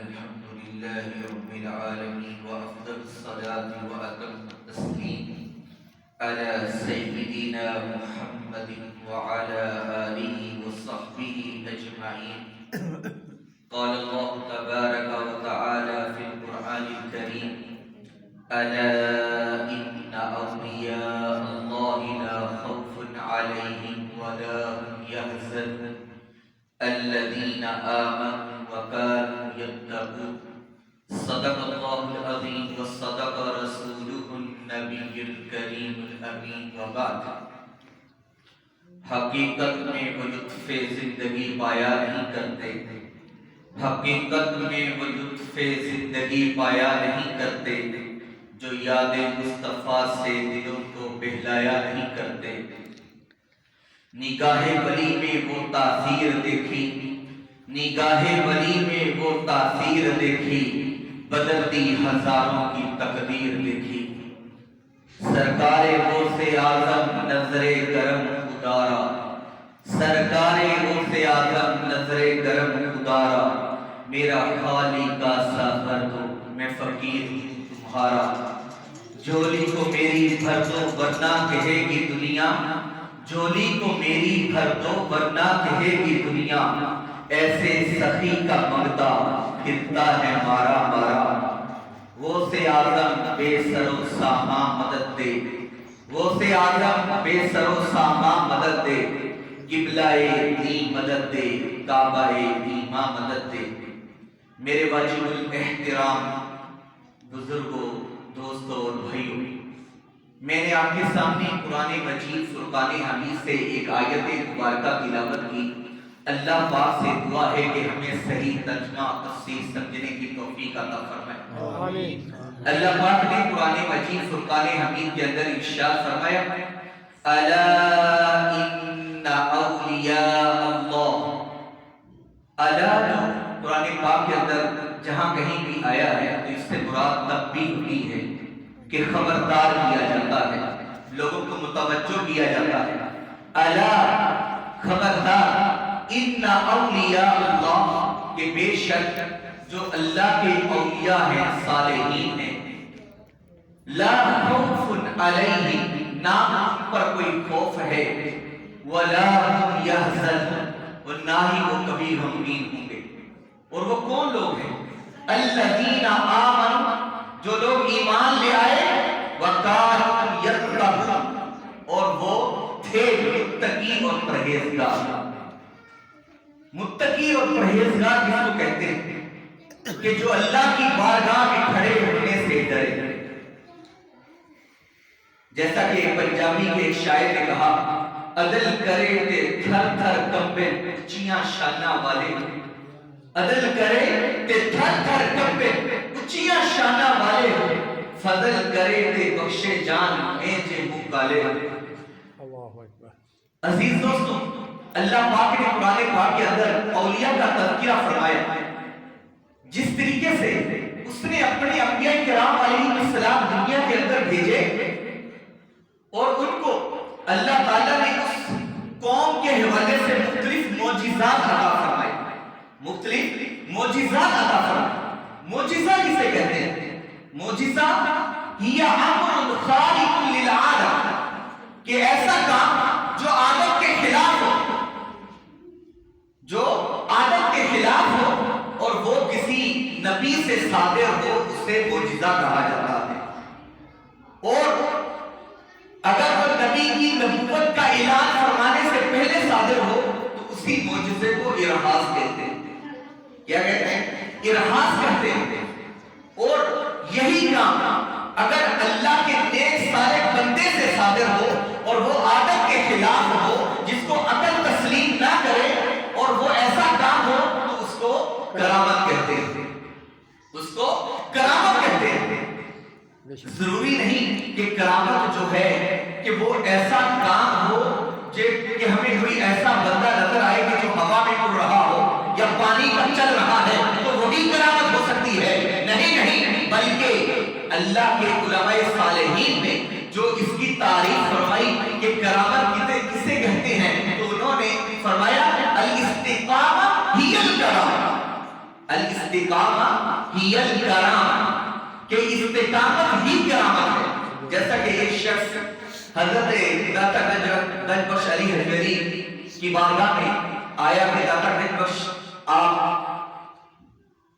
الحمد لله رب العالمين وأفضل الصلاة وأتم التسليم على سيدنا محمد وعلى آله وصحبه أجمعين. قال الله تبارك وتعالى في القرآن الكريم: ألا إن أولياء الله لا خوف عليهم ولا هم يحزنون الذين آمنوا وكانوا يتقون. صدق الله العظيم وصدق رسوله النبي الكريم الأمين. وبعد، حقیقت میں وہ لطف زندگی پایا نہیں کرتے، حقیقت میں وہ لطف زندگی پایا نہیں کرتے جو یاد مصطفیٰ سے دلوں کو بہلایا نہیں کرتے. نگاہ ولی میں وہ تاثیر دیکھی، نگاہ ولی میں وہ تاثیر دیکھی، بدلتی ہزاروں کی تقدیر دیکھی. سرکار غوث اعظم نظر کرم خدارا، سرکار غوث اعظم نظر کرم خدارا، میرا خالی کا سا بھر دو میں فقیر ہوں تمہارا. جھولی کو میری بھر دو ورنہ کہے گی دنیا، جھولی کو میری بھر دو ورنہ کہے گی دنیا، ایسے سخی کا مردہ پھرتا ہے مارا مارا. غوث اعظم بے سر و سامان مدد دے، غوث اعظم بے سر و سامان مدد دے، قبلہ دین مدد دے، کعبہ ایمان مدد دے. میرے واجب الاحترام بزرگوں، دوستوں اور بھائیوں، میں نے آپ کے سامنے قرآن مجید فرقان حمید سے ایک آیت مبارکہ تلاوت کی. اللہ پاک سے دعا ہے کہ ہمیں صحیح ترجمہ تفسیر سمجھنے کی توفیق عطا فرمائے. آمین. اللہ پاک نے قرآن مجید فرقان حمید کے اندر ارشاد فرمایا: الا ان اولیاء اللہ. الا قرآن پاک کے اندر جہاں کہیں بھی آیا ہے تو اس سے مراد تنبیہ ہوتی ہے کہ خبردار کیا جاتا ہے، لوگوں کو متوجہ کیا جاتا ہے. الا خبردار، ان اولیاء اللہ، کہ بے شک جو اللہ کے اولیاء ہیں، صالحین ہیں، لا خوف علیہم، نہ ان پر کوئی خوف ہے، ولا هم يحزنون، اور نہ ہی وہ کبھی غمگین ہوں گے. اور وہ کون لوگ ہیں؟ الذین آمنوا، جو لوگ ایمان لے آئے، وَكَانُوا يَتَّقُونَ، اور وہ تھے متقی اور پرہیزگار. متقی اور پرہیزگار کس کو کہتے ہیں؟ کہ جو اللہ کی بارگاہ میں کھڑے ہونے سے ڈرے. جیسا کہ ایک پنجابی کے ایک شاعر نے کہا: عدل کرے تے تھر تھر کمبے اچیاں شانہ والے، عدل کرے تے تھر تھر کمبے اچیاں شانہ والے، فضل کرے تے بخشے جان میں جے منہ کالے. عزیز دوستوں، اللہ پاک نے قرآن پاک کے اندر اولیاء کا تذکرہ فرمایا. جس طریقے سے اس نے اپنے انبیاء کرام علیہ السلام دنیا کے اندر بھیجے اور ان کو اللہ تعالیٰ نے اس قوم کے حوالے سے مختلف معجزات عطا فرمائے، مختلف معجزات عطا فرمائے. معجزہ کسے کہتے ہیں؟ معجزہ ہی امر خارق للعادہ، کہ ایسا کام جو عادت کے خلاف ہو، جو عادت کے خلاف ہو اور وہ کسی نبی سے صادر ہو، اسے معجزہ کہا جاتا ہے. اور اگر وہ نبی کی نبوت کا اعلان فرمانے سے پہلے صادر ہو تو اسی معجزے کو ارہاس کہتے ہیں. کیا کہتے ہیں؟ ارہاس کہتے ہیں. اور یہی کام اگر اللہ کے نیک صالح بندے سے صادر ہو اور وہ عادت کے خلاف ہو، جس کو عقل تسلیم نہ کرے، اور وہ ایسا کام ہو تو اس کو کرامت کہتے ہیں، اس کو کرامت کہتے ہیں. ضروری نہیں کہ کرامت جو ہے کہ وہ ایسا کام ہو کہ ہمیں کوئی ایسا بندہ نظر آئے کہ جو ہوا میں اڑ رہا ہو یا پانی میں چل رہا ہے تو وہی کرامت ہو سکتی ہے. نہیں نہیں، بلکہ اللہ کے علماء صالحین نے جو اس کی تعریف فرمائی کہ کرامت کسے کہتے ہیں، تو انہوں نے فرمایا الاستقامہ ہی الکرامہ. الاستقامہ ہی الکرامہ، کہ استقامت ہی کرامت ہے. جیسا کہ ایک شخص حضرت داتا گنج بخش علی حجویری کی بارگاہ میں آیا کہ داتا گنج بخش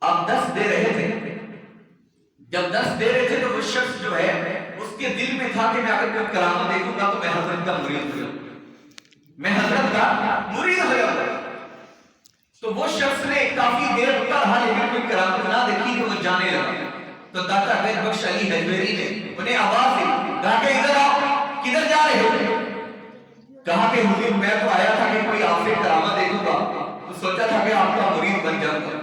آپ دس دے رہے تھے. جب دس دے رہے تھے تو وہ شخص جو ہے اس کے دل میں تھا کہ میں اگر کوئی کرامت دیکھوں گا تو میں حضرت کا مرید ہو جاؤں، میں حضرت کا مرید ہو جاؤں. تو وہ شخص نے کافی دیر تک رہا لیکن کوئی کرامت نہ دیکھی تو وہ جانے لگا. تو داتا گنج بخش علی حجویری نے انہیں آواز دی، کہا کہ ادھر آؤ، کدھر جا رہے ہو؟ کہا کہ حضور میں تو آیا تھا کہ کوئی آپ سے کرامت دیکھوں گا، تو سوچا تھا کہ آپ کا مرید بن جاؤں گا،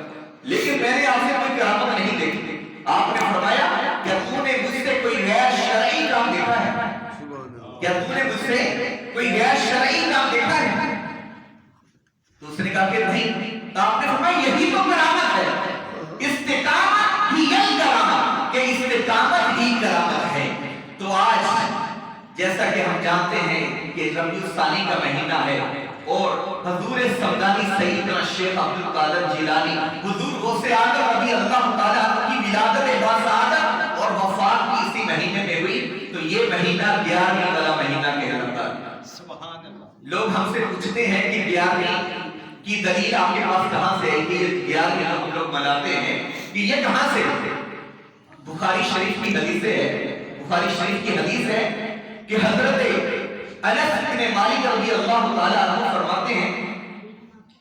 لیکن میں نے آپ سے کوئی کرامت نہیں دیکھی. آپ نے فرمایا کہ تو نے مجھ سے کوئی غیر شرعی کام دیکھا ہے؟ کیا تو نے مجھ سے کوئی غیر شرعی کام دیکھا ہے؟ تو اس نے کہا کہ نہیں. تو آپ نے فرمایا یہی تو کرامت ہے، استقامت ہی الکرامہ، کہ استقامت ہی کرامت ہے. تو آج جیسا کہ ہم جانتے ہیں کہ ربیع الثانی کا مہینہ ہے اور حضور سمدانی سیدنا شیخ عبد القادر جیلانی حضور غوث اعظم رضی اللہ تعالیٰ عنہ کی ولادت باسعادت اور وفات کی اسی مہینے میں ہوئی. تو یہ مہینہ 11ویں والا مہینہ کہلاتا ہے. سبحان اللہ. لوگ ہم سے پوچھتے ہیں کہ 11ویں کی دلیل آپ کے پاس کہاں سے ہے کہ 11ویں ہم لوگ مناتے ہیں کہ یہ کہاں سے ہے؟ بخاری شریف کی حدیث ہے، بخاری شریف کی حدیث ہے کہ حضرت انس بن مالک رضی اللہ تعالیٰ عنہ فرماتے ہیں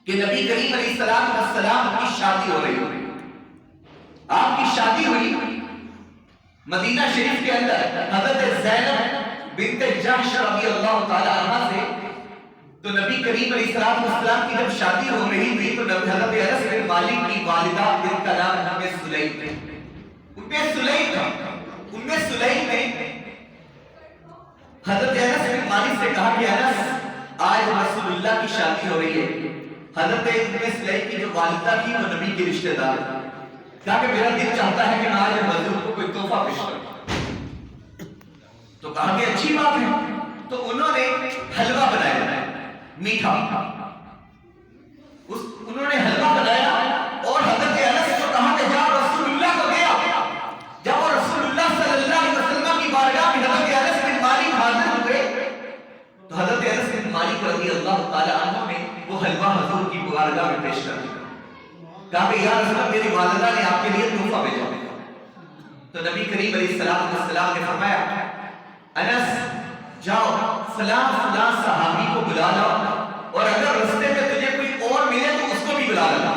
کہ نبی کریم علیہ السلام کی شادی ہو رہی، آپ کی شادی ہوئی مدینہ شریف کے اندر حضرت زینب بنت جحش رضی اللہ تعالیٰ عنہ سے. تو نبی کریم علیہ السلام کی جب شادی ہو رہی تھی تو حضرت انس بن مالک کی والدہ جن کا نام ام سلیم تھا، ام سلیم نے حضرت انس بن مالک سے کہا کہ انس آج رسول اللہ کی شادی ہو رہی ہے. حضرت ام سلیم کی جو والدہ تھی وہ نبی کی رشتہ دار تھی. کہا کہ میرا دل چاہتا ہے کہ میں آج حضور کو کوئی تحفہ پیش کروں. تو کہا کہ اچھی بات ہے. تو انہوں نے حلوہ بنایا، میٹھا، انہوں نے حلوہ بنایا اور حضرت انس کو کہا کہ جا رسول اللہ کو دے آؤ. جب وہ رسول اللہ صلی اللہ علیہ وسلم کی بارگاہ میں حضرت انس بن مالک حاضر ہوئے تو حضرت انس بن مالک رضی اللہ تعالی عنہ نے وہ حلوہ حضور کی بارگاہ میں پیش کر دیا. کہا کہ یا رسول اللہ میری والدہ نے آپ کے لیے تحفہ بھیجا. تو نبی کریم علیہ السلام نے فرمایا انس جاؤ فلاں فلاں صحابی کو بلا لاؤ اور اگر رستے میں تجھے کوئی اور ملے تو اس کو بھی بلا لاؤ.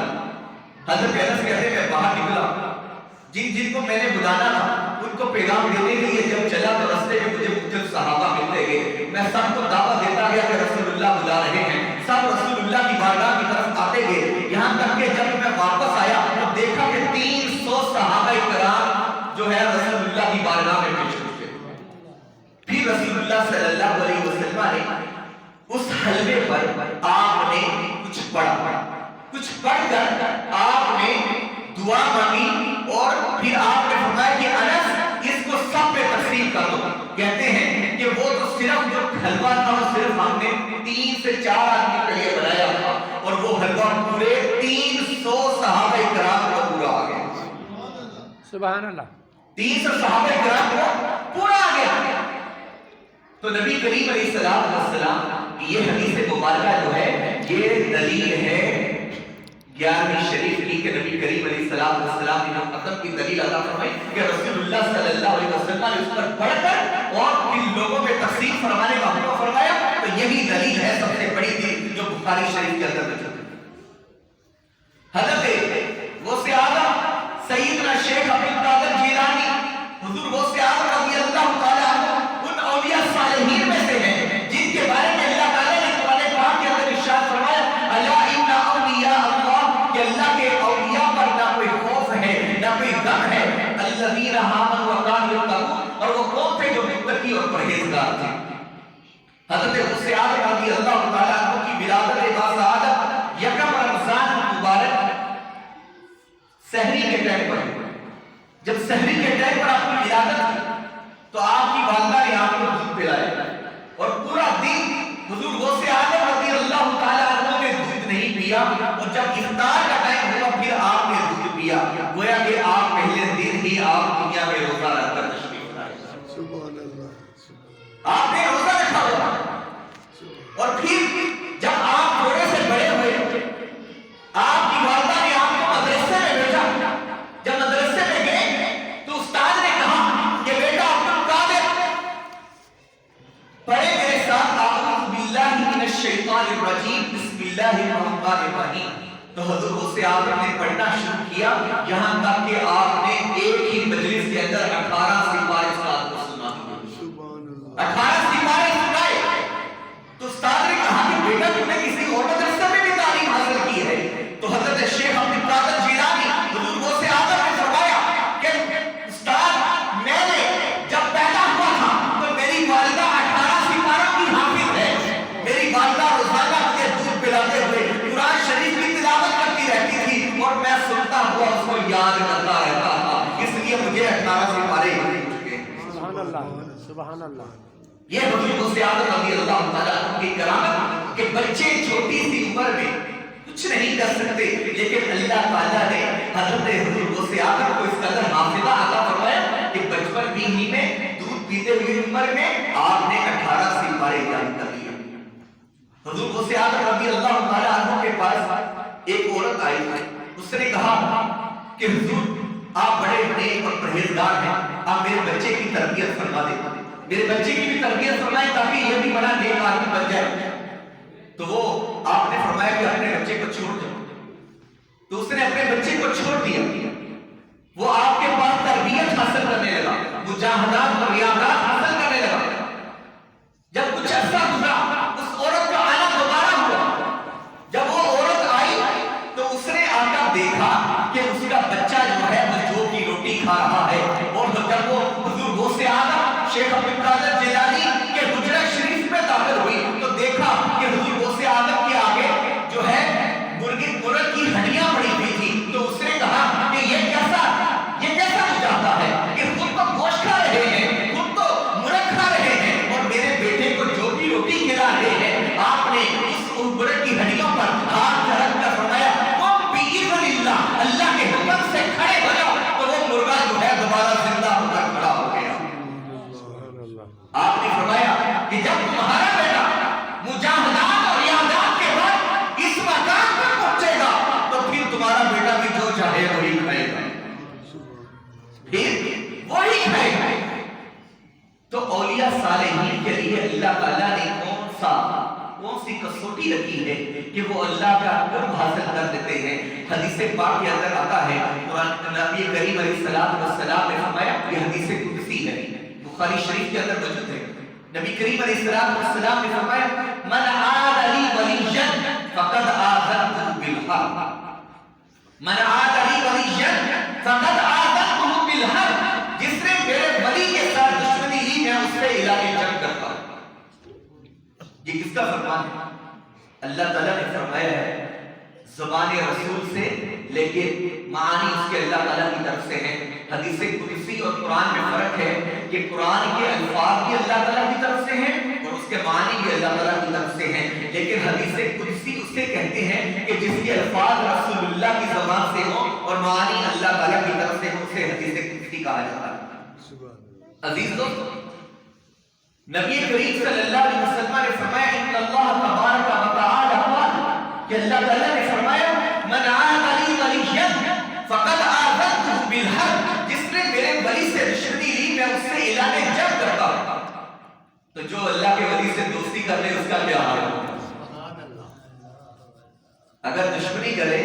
حضرت انس کہتے ہیں میں باہر نکلا، جن کو میں نے بلانا تھا ان کو پیغام دینے کے لیے جب چلا تو رستے میں مجھے مختلف صحابہ ملتے گئے. میں سب کو دعوت دیتا گیا کہ رسول اللہ بلا رہے ہیں، سب رسول اللہ کی بارگاہ کی طرف آتے گئے. یہاں تک کہ جب میں واپس آیا تو دیکھا کہ 300 صحابہ کرام جو ہے رسول اللہ کی بارگاہ میں پیش ہوئے. پھر رسول اللہ صلی اللہ علیہ وسلم نے اس حلوے پر آپ نے کچھ پڑھ کر آپ نے دعا مانگی اور پھر آپ نے فرمایا کہ انس اس کو سب پہ تقسیم کر دو. کہتے ہیں کہ وہ تو صرف جو حلوہ تھا وہ صرف ہم نے 3 سے 4 آدمی کے لیے بنایا تھا اور وہ حلوہ پورے 300 صحابہ کرام کو پورا آ گیا. سبحان اللہ. 300 صحابہ کرام کو پورا آ گیا. تو نبی کریم علیہ السلام کی یہ حدیث مبارکہ جو ہے یہ دلیل ہے 11ویں شریف کی کہ نبی کریم علیہ السلام نے ختم کی دلیل عطا فرمائی کہ رسول اللہ صلی اللہ علیہ وسلم نے اس پر پڑھ کر اور پھر لوگوں میں تقسیم فرمانے کا حکم فرمایا. تو یہی دلیل ہے سب سے بڑی دلیل جو بخاری شریف کے اندر موجود ہے. حضرت غوث اعظم سیدنا شیخ عبد القادر جیلانی حضور غوث اعظم رضی اللہ تعالی عنہ ان اولیاء صالحین میں سے ہیں جن کے بارے میں اللہ تعالی نے قرآن پاک کے اندر ارشاد فرمایا الا ان اولیاء اللہ کہ اللہ کے اولیاء پر نہ کوئی خوف ہے نہ کوئی غم ہے. الذین آمنوا وکانوا یتقون، اور وہ کون تھے جو متقی اور پرہیزگار تھے. حضرت غوث اعظم رضی اللہ تعالی عنہ کی ولادت باسعادت یکم رمضان مبارک سحری کے ٹائم پر، جب سحری کے ٹائم پر آپ کی ولادت کی تو آپ کی والدہ نے آپ کو دودھ پلایا اور پورا دن حضور غوث اعظم رضی اللہ تعالی عنہ نے دودھ نہیں پیا اور جب افطار کا ٹائم ہوا پھر آپ نے دودھ آپ نے روزہ رکھا ہوا، اور پھر جب آپ تھوڑے سے بڑے ہوئے آپ کی والدہ نے آپ کو مدرسے میں بھیجا، جب مدرسے میں گئے تو استاد نے کہا کہ بیٹا عبد القادر پڑھے میرے ساتھ اعوذ باللہ من الشیطان الرجیم بسم اللہ الرحمن الرحیم۔ تو حضور غوث اعظم نے پڑھنا شروع کیا، یہاں تک کہ آپ نے ایک ہی مجلس کے اندر 18 سپارے استاد کو سنا دیے، 18 سپارے سنائے۔ تو استاد نے کہا کہ بیٹا تم نے کسی اور مدرسے میں بھی تعلیم حاصل کی ہے؟ تو حضرت شیخ عبد القادر جیلانی حضور غوث اعظم نے فرمایا کہ استاد میں نے جب پیدا ہوا تھا تو میری والدہ 18 سپاروں کی حافظ ہے، میری والدہ روزانہ مجھے دودھ پلاتے ہوئے قرآن شریف کی تلاوت کرتی رہتی تھی، اور میں سنتا ہوا اس کو یاد کرتا رہتا تھا، اس لیے مجھے 18 سپارے ہو چکے ہیں۔ سبحان اللہ، سبحان اللہ۔ یہ حضور غوث اعظم رضی اللہ تعالیٰ عنہ کی کرامت کہ بچے چھوٹی سی عمر میں کچھ نہیں کر سکتے، لیکن اللہ تعالیٰ نے حضرت حضور غوث اعظم کو اس قدر حافظہ عطا فرمایا کہ بچپن ہی میں دودھ پیتے ہوئے عمر میں آپ نے 18 سپارے یاد کر لیا۔ حضور غوث اعظم رضی اللہ تعالیٰ عنہ کے پاس ایک عورت آئی، اس نے کہا کہ حضور آپ بڑے نیک اور پرہیزگار ہیں، آپ میرے بچے کی تربیت فرما دیں، میرے بچے کی بھی تربیت فرمائیں تاکہ یہ بھی بڑا نیک آدمی بن جائے۔ تو وہ آپ نے فرمایا کہ اپنے بچے کو چھوڑ دو، تو اس نے اپنے بچے کو چھوڑ دیا، وہ آپ کے پاس تربیت حاصل کرنے لگا، مجاہدات اور ریاضات حاصل کرنے لگا۔ جب کچھ عرصہ گزرا اس عورت کا آنا دوبارہ ہوا، جب وہ عورت آئی تو اس نے آ کر دیکھا کہ اس کا بچہ جو ہے وہ جو کی روٹی کھا رہا ہے، اور جب وہ حضور غوث اعظم شیخ عبد القادر جیلانی کے حجرہ شریف میں داخل ہوئی تو دیکھا کہ حضور غوث اعظم کے آگے جو ہے مرغ کی ہڈیاں پڑی ہوئی تھی۔ تو اس نے کہا کہ یہ کیسا مجاہدہ ہے کہ خود تو گوشت کھا رہے ہیں، خود تو مرغ کھا رہے ہیں، اور میرے بیٹے کو جو بھی روٹی کھلا رہے ہیں۔ آپ نے اس مرغ کی ہڈیوں پر ہاتھ رکھ کر فرمایا قم بإذن اللہ، اللہ کے حکم سے کھڑے ہو جاؤ، تو وہ مرغا جو ہے دوبارہ زندہ ہو کر کھڑا ہو گیا۔ آپ نے فرمایا کہ جب تمہارا بیٹا مجاہدات اور ریاضات کے بعد اس مقام پر پہنچے گا تو پھر تمہارا بیٹا بھی جو چاہے وہی کھائے گا، پھر وہی کھائے گا۔ تو اولیاء صالحین کے لیے اللہ تعالیٰ نے کون سی کسوٹی رکھی ہے کہ وہ اللہ کا قرب حاصل کر دیتے ہیں۔ حدیث پاک کے اندر آتا ہے، قرآن نبی کریم علیہ السلام نے فرمایا، یہ حدیث قدسی ہے، بخاری شریف کے اندر موجود ہے۔ نبی کریم علیہ السلام نے فرمایا من عاد لی ولیا فقد آذنته بالحرب، من عاد لی ولیا فقد آذنته بالحرب، جس نے میرے ولی کے ساتھ دشمنی لی میں اس سے اعلان جنگ کرتا ہوں۔ یہ کس کا فرمان ہے؟ اللہ تعالیٰ نے فرمایا ہے زبان رسول سے، لیکن معانی اس کے اللہ تعالیٰ کی طرف سے ہیں۔ حدیث قدسی اور قرآن میں فرق ہے کہ قرآن کے الفاظ بھی اللہ تعالیٰ کی طرف سے ہیں اور اس کے معنی بھی اللہ تعالیٰ کی طرف سے ہیں، لیکن حدیث قدسی اسے کہتے ہیں کہ جس کے الفاظ رسول اللہ کی زبان سے ہوں اور معنی اللہ تعالیٰ کی طرف سے ہوں، اسے حدیث قدسی کہا جاتا ہے۔ عزیز دوستو، نبی کریم صلی اللہ علیہ وسلم نے فرمایا ان اللہ تبارک و تعالی قال کہ اللہ تعالیٰ نے فرمایا من عاد لی ولیا فقد آذنته بالحرب، جس نے میرے ولی سے دشمنی لی میں اس سے اعلان جنگ کرتا ہوں۔ تو جو اللہ کے ولی سے دوستی کر لے اس کا کیا حال ہوگا؟ اگر دشمنی کرے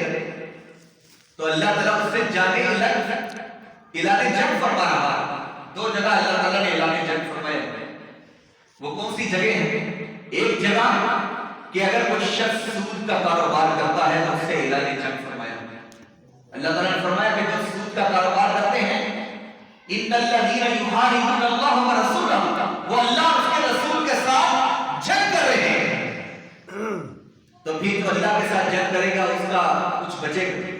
تو اللہ تعالیٰ اس سے جانے اعلان جنگ فرما رہا ہے۔ دو جگہ اللہ تعالیٰ نے اعلان جنگ فرمایا، وہ کون سی جگہ ہیں؟ ایک جگہ کہ اگر کوئی شخص سود کا کاروبار کرتا ہے تو اس سے اعلان جنگ فرمایا۔ اللہ تعالیٰ نے فرمایا کہ جو سود کا کاروبار کرتے ہیں ان الذین یحاربون اللہ ورسولہ، وہ اللہ اور اس کے رسول کے ساتھ جنگ کر رہے ہیں، تو پھر تو اللہ کے ساتھ جنگ کرے گا اس کا کچھ بچے گا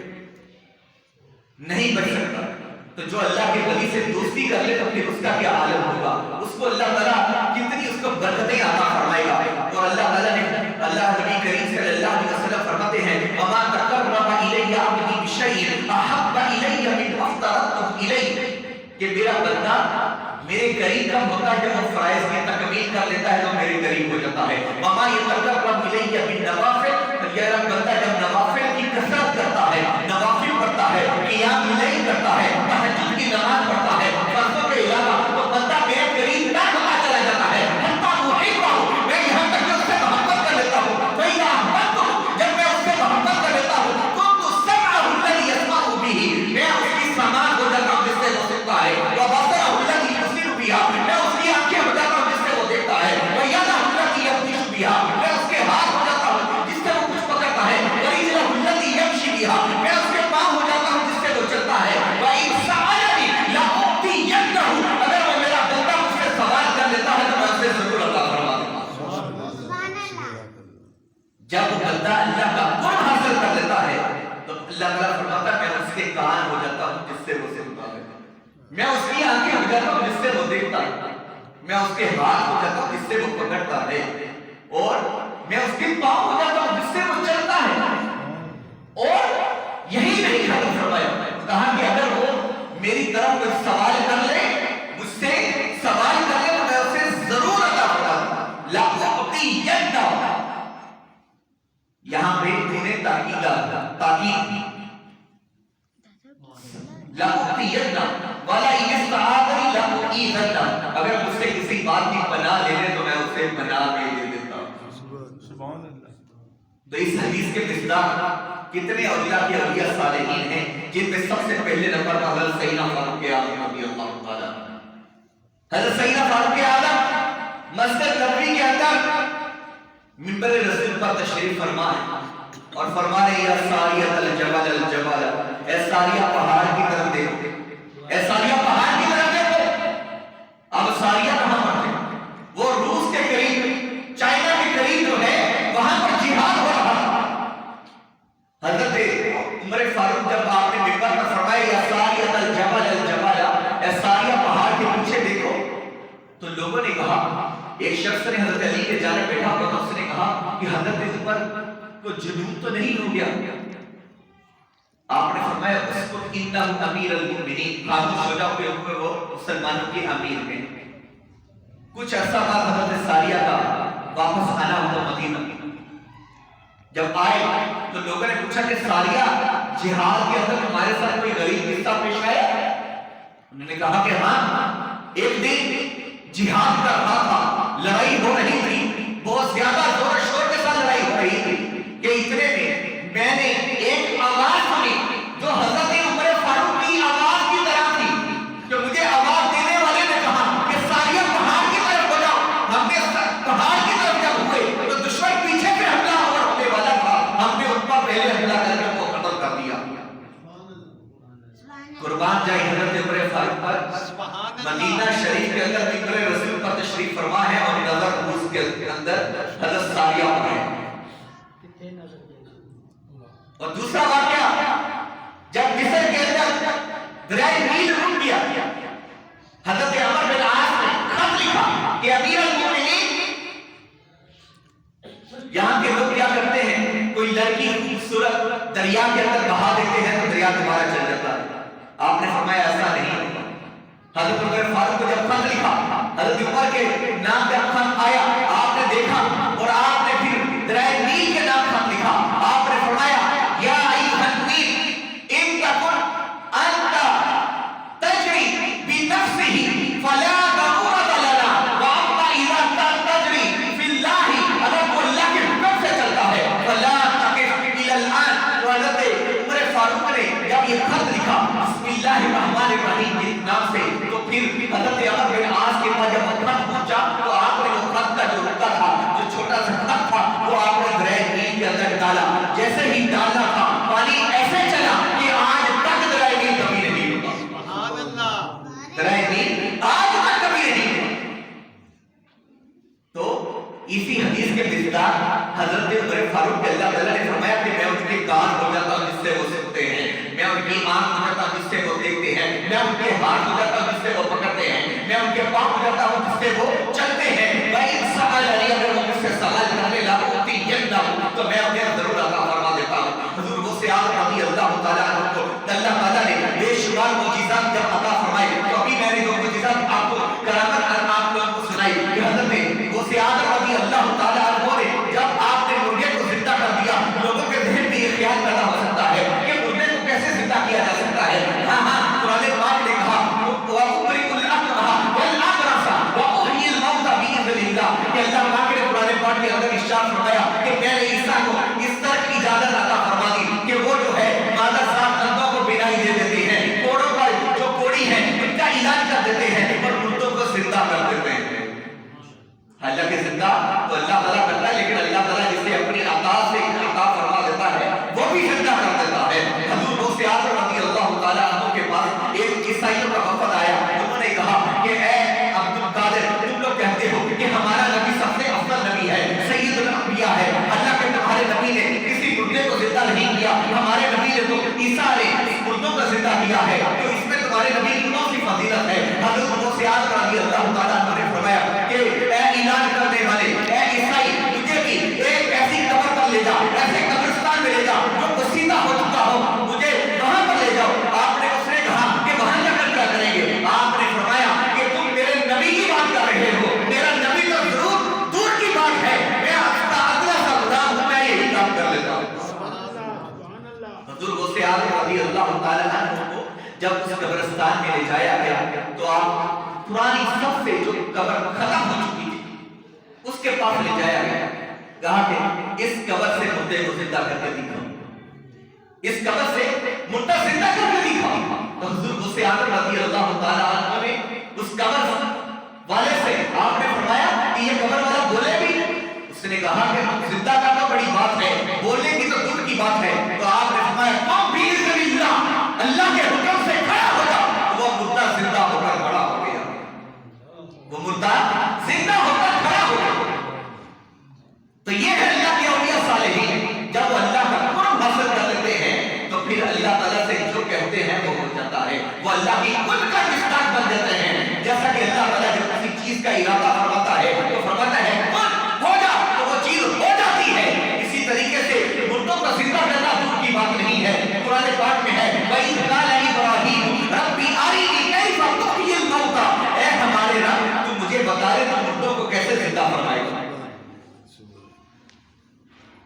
نہیں بچ سکتا۔ تو جو اللہ کے ولی سے دوستی کر لے تو پھر اس کا کیا عالم ہوگا، اس کو اللہ تعالیٰ کتنی اس کو برکتیں عطا فرمائے گا۔ اور اللہ تعالیٰ نے اللہ نبی کریم صلی اللہ علیہ وسلم فرماتے ہیں وما تقرب الی عبدی بشیء احب الی مما افترضته الیہ، کہ میرا بندہ میرے قریب کب ہوتا ہے جب وہ فرائض کی تکمیل کر لیتا ہے تو میرے قریب ہو جاتا ہے. وما يتقرب الیہ بالنوافل، یہ رب بندہ جب نوافل کی کثرت کرتا ہے، نوافل پڑھتا ہے، قیام اللیل کرتا ہے، تہجد کی نماز پڑھتا ہے، فرضوں کے علاوہ، تو بندہ میرے قریب تک ہوتا چلا جاتا ہے. حتی محبہ، میں یہاں تک کہ اس سے محبت کر لیتا ہوں. فإذا أحببته، جب میں اس سے محبت کر لیتا ہوں، كنت سمعه الذي يسمع به، میں اس کی سماع ہو جاتا ہوں جس سے وہ سنتا ہے. وبصره الذي يبصر بها، میں اس کی آنکھیں ہو جاتا ہوں جس سے وہ دیکھتا ہے. ويده التي يبطش بها، میں اس کے ہاتھ ہو جاتا ہوں جس سے وہ کچھ پکڑتا ہے. ورجله التي يمشي بها، میں اس کے پاؤں ہو جاتا ہوں جس سے وہ چلتا ہے. وإن سألني لأعطينه، اگر وہ میرا بندہ مجھ سے سوال کر لیتا ہے تو میں اسے ضرور عطا فرما دوں گا. جب بندہ اللہ کا قرب حاصل کر لیتا ہے تو اللہ تعالیٰ فرماتا ہے میں اس کے کان ہو جاتا ہوں جس سے وہ سنتا ہے، میں اس کی آنکھیں ہو جاتا ہوں جس سے وہ دیکھتا ہے، میں اس کے ہاتھ ہو جاتا ہوں جس سے وہ پکڑتا ہے، اور میں اس کے پاؤں ہو جاتا ہوں جس سے وہ چلتا ہے. اور یہی نہیں ختم فرمایا، کہا کہ اگر وہ میری طرف کوئی سوال کر لے، مجھ سے سوال کر لے تو میں اسے ضرور عطا فرما دوں گا. لَأُعْطِيَنَّهُ، یہاں پہ انہیں تاکید لَأُعْطِيَنَّهُ وَلَا يَسْتَعَاذَنِ لَأُعِيذَنَّهُ، اگر مجھ سے کسی بات کی پناہ لے لے تو میں اسے پناہ بھی دے دیتا ہوں. تو اس حدیث کے مصداق کتنے اولیاء کے اولیاء صالحین ہیں جن میں سب سے پہلے نمبر پر حضرت سیدنا فاروق اعظم رضی اللہ تعالیٰ. حضرت سیدنا فاروق اعظم مسجد نبوی کے اندر منبر رسول پر تشریف فرما ہے اور فرما رہے یا ساریہ الجبل الجبل، اے ساریہ پہاڑ کی طرف دیکھو، اے ساریہ پہاڑ کی طرف دیکھو. اب ساریہ کہاں پر ہے؟ وہ روس کے قریب، چائنا کے قریب جو ہے وہاں پر جہاد ہو رہا تھا. حضرت عمر فاروق جب آپ نے منبر پر فرمایا یا ساریہ الجبل الجبل، اے ساریہ پہاڑ کے پیچھے دیکھو، تو لوگوں نے کہا، ایک شخص نے حضرت علی کے جانب بیٹھا ہوا تھا، اس نے کہا کہ حضرت عمر کو جنون تو نہیں ہو گیا؟ آپ نے فرمایا اس کو انہ امیر المؤمنین، خاموش ہو جاؤ کہ وہ مسلمانوں کے امیر ہیں. کچھ عرصہ بعد حضرت ساریہ کا واپس آنا ہوا مدینہ. جب آئے تو لوگوں نے پوچھا کہ ساریہ جہاد کے اندر تمہارے ساتھ کوئی غریب قصہ پیش آیا؟ انہوں نے کہا کہ ہاں، ایک دن جہاد کر رہا تھا، لڑائی ہو رہی تھی، بہت زیادہ زور و شور کے ساتھ لڑائی ہو رہی تھی کہ اتنے میں نے ایک آواز سنی جو حضرت عمر فاروق کی آواز کی طرح تھی، کہ مجھے آواز دینے والے نے کہا کہ ساریہ پہاڑ کی طرف ہو جاؤ. ہم نے پہاڑ کی طرف جب ہوئے تو دشمن پیچھے سے حملہ ہونے والا تھا، ہم نے ان پر پہلے حملہ کر کے وہ قتل کر دیا. قربان جائے حضرت عمر فاروق پر. مدینہ شریف کے اندر منبر رسول پر تشریف فرما ہے اور نظر روس کے اندر حضرت ساریہ پر ہے. اور دوسرا واقعہ جب مصر کے اندر دریائے نیل رک گیا، حضرت عمر بن عاص نے خط لکھا کہ امیر المؤمنین، یہاں کے لوگ کیا کرتے ہیں، کوئی لڑکی خوبصورت دریا کے اندر بہا دیتے ہیں تو دریا دوبارہ چل جاتا ہے. آپ نے فرمایا ایسا نہیں ہوگا. حضرت عمر فاروق کو جب خط لکھا، حضرت عمر کے نام پہ خط آیا، آپ نے دیکھا اور آپ نے پھر درائے نیل کے نام خط لکھا. آپ نے فرمایا یا ایھا النیل ان تکن انت تجری بنفسہ فلا ضرورت لنا واما اذا تجری فی اللہ، اگر وہ اللہ کے حکم سے چلتا ہے فلا تقف الی الان. تو حضرت عمر فاروق نے جب یہ خط لکھا بسم اللہ الرحمن الرحیم کے نام سے، تو پھر حضرت عمر بن عاص کے پاس جب خط پہنچا تو آپ نے وہ خط کا جو رکا تھا، جو چھوٹا سا خط تھا، وہ آپ نے درائے نیل کے اندر ڈالا. جیسے ہی ڈالنا تھا پانی ایسے چلا کہ آج تک درائے نیل کبھی نہیں ہوگا. سبحان اللہ، درائے نیل آج تک کبھی نہیں ہوگا. تو اسی حدیث کے مصداق حضرت عمر فاروق کے اللہ تعالیٰ نے فرمایا کہ میں ان کے کان ہو جاتا ہوں جس سے وہ سنتے ہیں، میں ان کی آنکھ ہو جاتا ہوں جس سے وہ دیکھتے ہیں، میں ان کے ہاتھ ہو جاتا ہوں جس سے وہ پکڑتے ہیں، میں ان کے پاؤں ہو جاتا ہوں جس سے وہ چلتے ہیں. وَإِن سَأَلَنِي، اگر وہ مجھ سے سوال کرنے لَأُعْطِيَنَّهُ، تو میں انہیں ضرور عطا فرما دیتا ہوں. حضور غوث رضی اللہ تعالیٰ عنہ کو اللہ تعالیٰ نے بے شمار معجزات جب عطا فرمائے، تو ابھی میں نے جو معجزات آپ کو کہ زندہ تو اللہ تعالیٰ کرتا ہے، لیکن اللہ تعالیٰ جسے اپنی عطا سے عطا فرما دیتا ہے وہ بھی زندہ کر دیتا ہے۔ حضور غوث اعظم رضی اللہ تعالیٰ عنہ کے پاس ایک عیسائیوں کا وفد آیا، انہوں نے کہا کہ اے عبد القادر، تم لوگ کہتے ہو کہ ہمارا نبی سب سے افضل نبی ہے، سید الانبیاء ہے، اللہ کے تمہارے نبی نے کسی مردے کو زندہ نہیں کیا، ہمارے نبی نے تو عیسیٰ نے مردوں کو زندہ کیا ہے، تو اس میں تمہارے نبی کی کون سی فضیلت ہے؟ حضرت غوث اعظم رضی اللہ تعالیٰ عنہ نے فرمایا کہ اے اعلان کرنے والے، اے عیسائی، مجھے بھی ایک ایسی قبر پر لے جا، ایسے قبرستان میں لے جا جو بسیدہ ہو چکا ہو، مجھے وہاں پر لے جاؤ۔ آپ نے اس نے کہا کہ وہاں جا کر کیا کریں گے؟ آپ نے فرمایا کہ تم میرے نبی کی بات کر رہے ہو، میرا نبی تو ضرور دور کی بات ہے، میں آپ کا اگلا سا غلام ہوں، میں یہی کام کر لیتا ہوں۔ حضور غوث اعظم رضی اللہ تعالیٰ عنہ کو جب اس قبرستان میں لے جایا گیا تو آپ پرانی سب سے جو قبر ختم ہو چکی تھی اس کے پاس لے جایا گیا، کہا کہ اس قبر سے مردے کو زندہ کر کے دکھاؤ، اس قبر سے مردہ زندہ کر کے دکھاؤ۔ تو حضور غوث اعظم رضی اللہ تعالیٰ عنہ نے اس قبر والے سے آپ نے فرمایا کہ یہ قبر والا بولے بھی؟ اس نے کہا کہ زندہ کرنا بڑی بات ہے، بولنے کی تو دور کی بات ہے۔ تو آپ نے فرمایا قم بإذن اللہ، اللہ کے حکم سے کھڑا ہو جا۔ وہ مردہ زندہ ہو کر کھڑا ہو گیا، وہ مردہ زندہ ہو کر کھڑا ہو گیا۔ تو یہ ہے اللہ کے اولیاء صالحین، جب وہ اللہ کا قرب حاصل کر لیتے ہیں تو پھر اللہ تعالیٰ سے جو کہتے ہیں وہ ہو جاتا ہے، وہ اللہ کی کل کا مصداق بن جاتے ہیں۔ جیسا کہ اللہ تعالیٰ جب کسی چیز کا ارادہ فرماتا ہے تو فرماتا ہے کن ہو جا، تو وہ چیز ہو جاتی ہے۔ اسی طریقے سے مردوں کا زندہ کرنا دور کی بات نہیں ہے، قرآن پاک میں ہے وَإِذْ قَالَ إِبْرَاهِيمُ رَبِّ أَرِنِي كَيْفَ تُحْيِي الْمَوْتَىٰ، اے ہمارے رب تو مجھے بتا دے تو مردوں کو کیسے زندہ فرمائے گا۔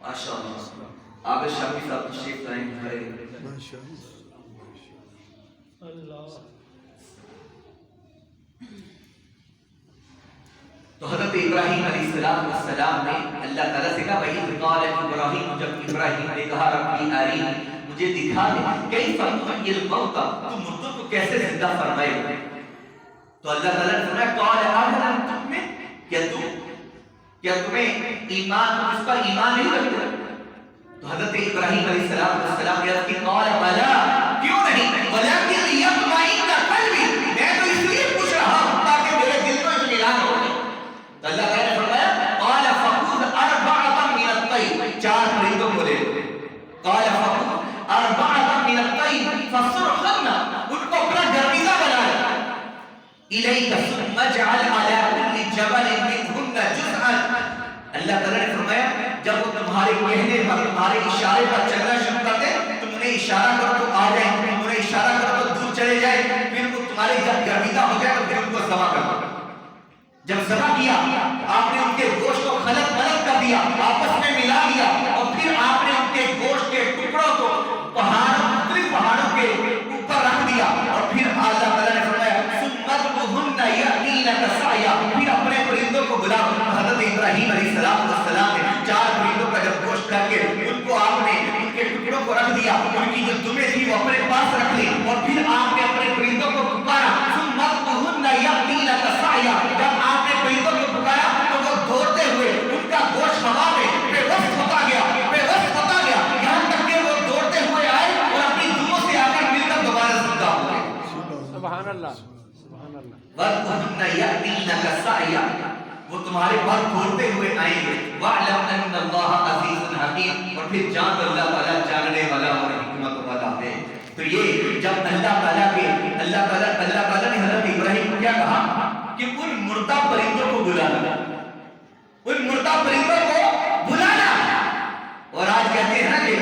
ماشاءاللہ، آپ شامی صاحب تشریف لائیں کھڑے۔ تو حضرت ابراہیم علیہ السلام نے اللہ تعالیٰ سے کہا وَإِذْ قَالَ إِبْرَاهِيمُ، جب ابراہیم نے کہا ربی أرنی، مجھے دکھا دے کیف تحیی الموتیٰ، تو مردوں کو کیسے زندہ فرمائے گا۔ تو اللہ تعالیٰ نے فرمایا قال أَوَلَمْ تُؤْمِنْ، کیا تمہیں ایمان، اس پر ایمان نہیں رکھتے؟ تو حضرت ابراہیم علیہ السلام نے عرض کی قال بلا، کیوں نہیں، وَلَكِنْ لِيَطْمَئِنَّ قَلْبِي، میں تو اس لیے پوچھ رہا ہوں تاکہ میرے دل کو اطمینان ہو۔ تو اللہ تعالیٰ نے فرمایا قال فخذ أربعة من الطير، چار پرندوں کو لے، قال فخذ أربعة من الطير فصرهن، ان کو اپنا گرویدہ بنا لے، إليك ثم اجعل على كل جبل منهن جزءا۔ اللہ تعالیٰ نے فرمایا جب وہ تمہارے کہنے پر، تمہارے اشارے پر چلنا شروع کر دیں، تم انہیں اشارہ کرو تو آ جائیں، تم انہیں اشارہ کرو تو دور چلے جائیں، پھر وہ تمہارے جب گرویدہ ہو جائے تو پھر ان کو ذبح کر دو۔ جب ذبح کیا آپ نے ان کے گوشت کو خلط ملط کر دیا، آپس میں ملا دیا، اور پھر آپ نے ان کے گوشت کے ٹکڑوں کو مختلف پہاڑوں کے اوپر رکھ دیا، اور پھر اللہ تعالیٰ نے فرمایا ثم ادعُهن يأتينك سعيا، پھر اپنے پرندوں کو بلا۔ حضرت ابراہیم علیہ السلام نے چار پرندوں کا جب گوشت کر کے ان کو آپ نے ان کے ٹکڑوں کو رکھ دیا، ان کی جو دمیں تھی وہ اپنے پاس رکھ لی، اور پھر آپ نے اپنے پرندوں کو پکارا ثم ادعُهن يأتينك سعيا، جب آپ نے پرندوں کو پکارا تو وہ دوڑتے ہوئے ان کا گوشت ہوا میں بے وقت ہوتا گیا، یہاں تک کہ وہ دوڑتے ہوئے آئے اور اپنی دموں سے آ کر مل کر دوبارہ زندہ ہو گئے۔ سبحان اللہ، سبحان اللہ۔ وَأَنَّ يَأْتِينَكَ سَعْيًا، وہ تمہارے پاس دوڑتے ہوئے آئیں گے۔ وَاعْلَمْ أَنَّ اللَّهَ عَزِيزٌ حَكِيمٌ، اور پھر جان اللہ تعالیٰ جاننے والا اور حکمت والا ہے۔ تو یہ جب اللہ تعالیٰ نے حضرت ابراہیم کو کیا کہا کہ ان مردہ پرندوں کو بلانا، ان مردہ پرندوں کو بلانا۔ اور آج کہتے ہیں نا کہ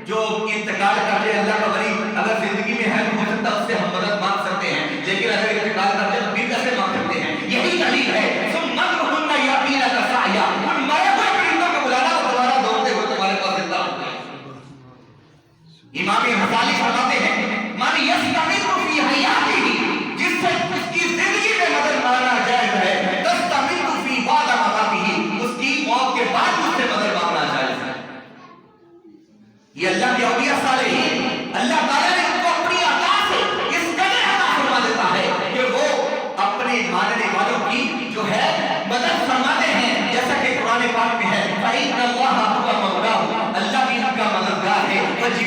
جو انتقال کر جائے اللہ کا ولی اگر زندگی میں ہے تو ہو سکتا ہے اس سے ہم مدد مانگ سکتے ہیں، لیکن اگر انتقال کر جائے تو پھر کیسے مانگ سکتے ہیں؟ یہی دلیل ہے ثم ادعُهن يأتينك سعيا، ان مرے ہوئے پرندوں کو بلانا اور دوبارہ دوڑتے ہوئے تمہارے پاس زندہ ہو گئے۔ امام غزالی فرماتے ہیں من یستمر فی حیاتہ، جس سے اس کی زندگی میں مدد مانگنا جائز ہے، تستمر فی بعد مماتہ، اس کی موت کے بعد اس سے مدد مانگنا جائز ہے۔ یہ اللہ کے اولیاء صالحین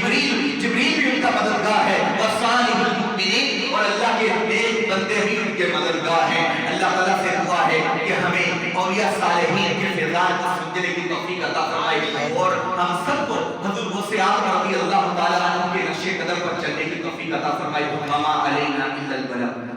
جبریل بھی ان کا مددگار ہے، وصالح المؤمنین، اور اللہ کے نیک بندے بھی ان کے مددگار ہیں۔ اللہ تعالیٰ سے دعا ہے کہ ہمیں اولیاء صالحین کے فضائل کو سمجھنے کی توفیق عطا فرمائے، اور ہم سب کو حضرت غوث اعظم رضی اللہ تعالیٰ عنہ کے نقش قدم پر چلنے کی توفیق عطا فرمائے۔ وما علینا الا البلاغ۔